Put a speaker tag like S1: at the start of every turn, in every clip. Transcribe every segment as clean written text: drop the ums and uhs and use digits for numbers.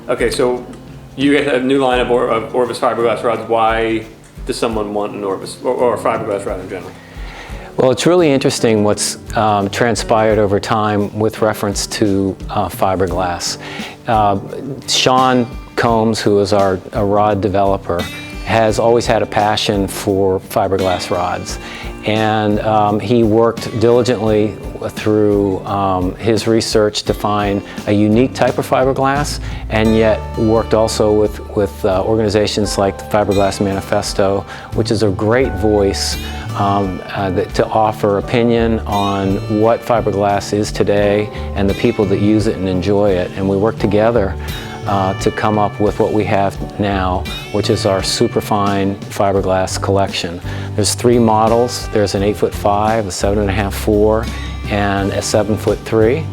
S1: Okay, so you guys have a new line of Orvis fiberglass rods. Why does someone want an Orvis or a fiberglass rod in general?
S2: Well, it's really interesting what's transpired over time with reference to fiberglass. Sean Combs, who is a rod developer, has always had a passion for fiberglass rods. And he worked diligently through his research to find a unique type of fiberglass, and yet worked also with organizations like the Fiberglass Manifesto, which is a great voice to offer opinion on what fiberglass is today and the people that use it and enjoy it. And we work together to come up with what we have now, which is our Superfine fiberglass collection. There's 3 models. There's an 8'5", a 7.5", 4, and a 7'3",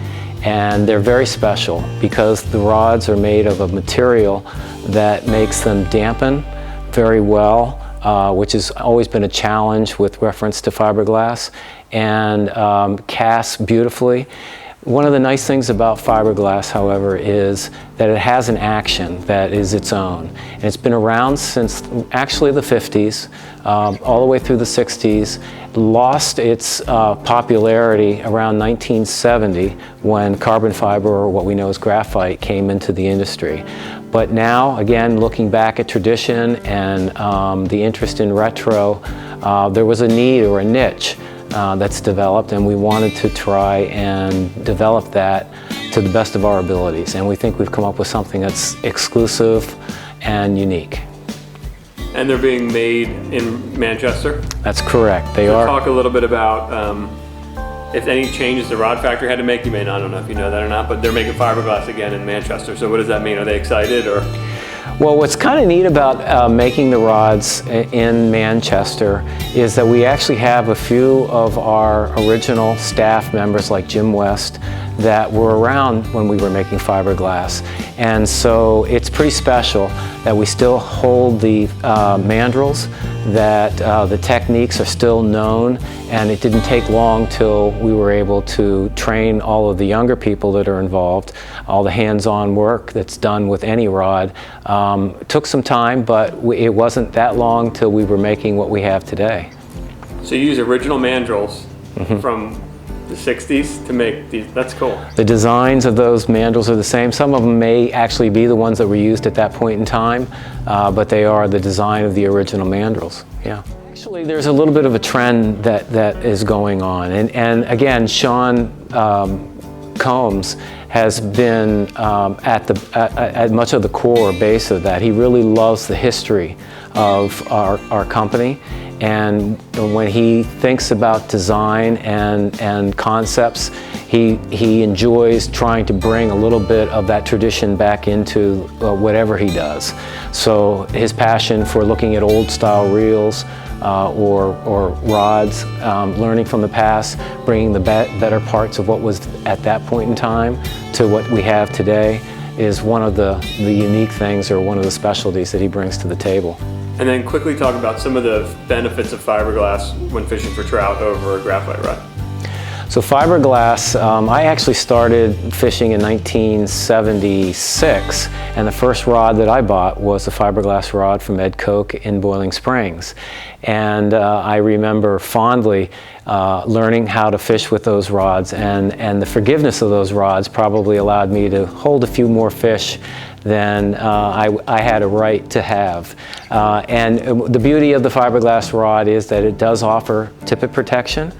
S2: and they're very special because the rods are made of a material that makes them dampen very well, which has always been a challenge with reference to fiberglass, and casts beautifully. One of the nice things about fiberglass, however, is that it has an action that is its own. And it's been around since actually the 50s, all the way through the 60s, lost its popularity around 1970 when carbon fiber, or what we know as graphite, came into the industry. But now, again, looking back at tradition and the interest in retro, there was a need or a niche that's developed, and we wanted to try and develop that to the best of our abilities. And we think we've come up with something that's exclusive and unique.
S1: And they're being made in Manchester?
S2: That's correct. They are.
S1: Talk a little bit about if any changes the rod factory had to make. You may not, I don't know if you know that or not, but they're making fiberglass again in Manchester. So what does that mean? Are they excited, or?
S2: Well, what's kind of neat about making the rods in Manchester is that we actually have a few of our original staff members, like Jim West, that were around when we were making fiberglass. And so it's pretty special that we still hold the mandrels, that the techniques are still known, and it didn't take long till we were able to train all of the younger people that are involved. All the hands-on work that's done with any rod took some time, but it wasn't that long till we were making what we have today.
S1: So you use original mandrels from the 60s to make these. That's cool. The
S2: designs of those mandrels are the same. Some of them may actually be the ones that were used at that point in time, but they are the design of the original mandrels. Yeah. Actually, there's a little bit of a trend that is going on, and again, Sean Combs has been at much of the core base of that. He really loves the history of our company, and when he thinks about design and concepts, he enjoys trying to bring a little bit of that tradition back into whatever he does. So his passion for looking at old style reels or rods, learning from the past, bringing the better parts of what was at that point in time to what we have today, is one of the unique things, or one of the specialties that he brings to the table.
S1: And then quickly talk about some of the benefits of fiberglass when fishing for trout over a graphite rod.
S2: So fiberglass, I actually started fishing in 1976, and the first rod that I bought was a fiberglass rod from Ed Koch in Boiling Springs. And I remember fondly learning how to fish with those rods, and the forgiveness of those rods probably allowed me to hold a few more fish than I had a right to have. And the beauty of the fiberglass rod is that it does offer tippet protection.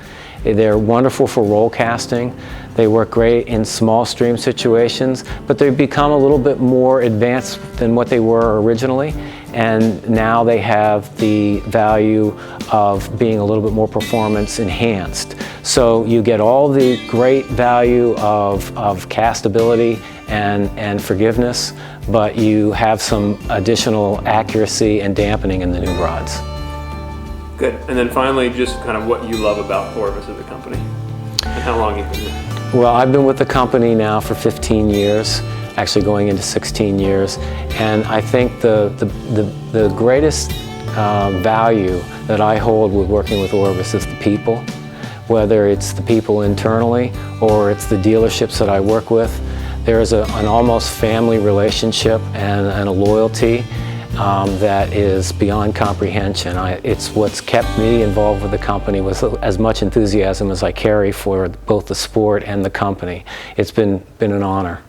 S2: They're wonderful for roll casting. They work great in small stream situations, but they've become a little bit more advanced than what they were originally. And now they have the value of being a little bit more performance enhanced. So you get all the great value of castability and forgiveness, but you have some additional accuracy and dampening in the new rods.
S1: Good. And then finally, just kind of what you love about Orvis as a company, and how long you've been there.
S2: Well, I've been with the company now for 15 years, actually going into 16 years, and I think the greatest value that I hold with working with Orvis is the people, whether it's the people internally or it's the dealerships that I work with. There is an almost family relationship and a loyalty that is beyond comprehension. It's what's kept me involved with the company with as much enthusiasm as I carry for both the sport and the company. It's been an honor.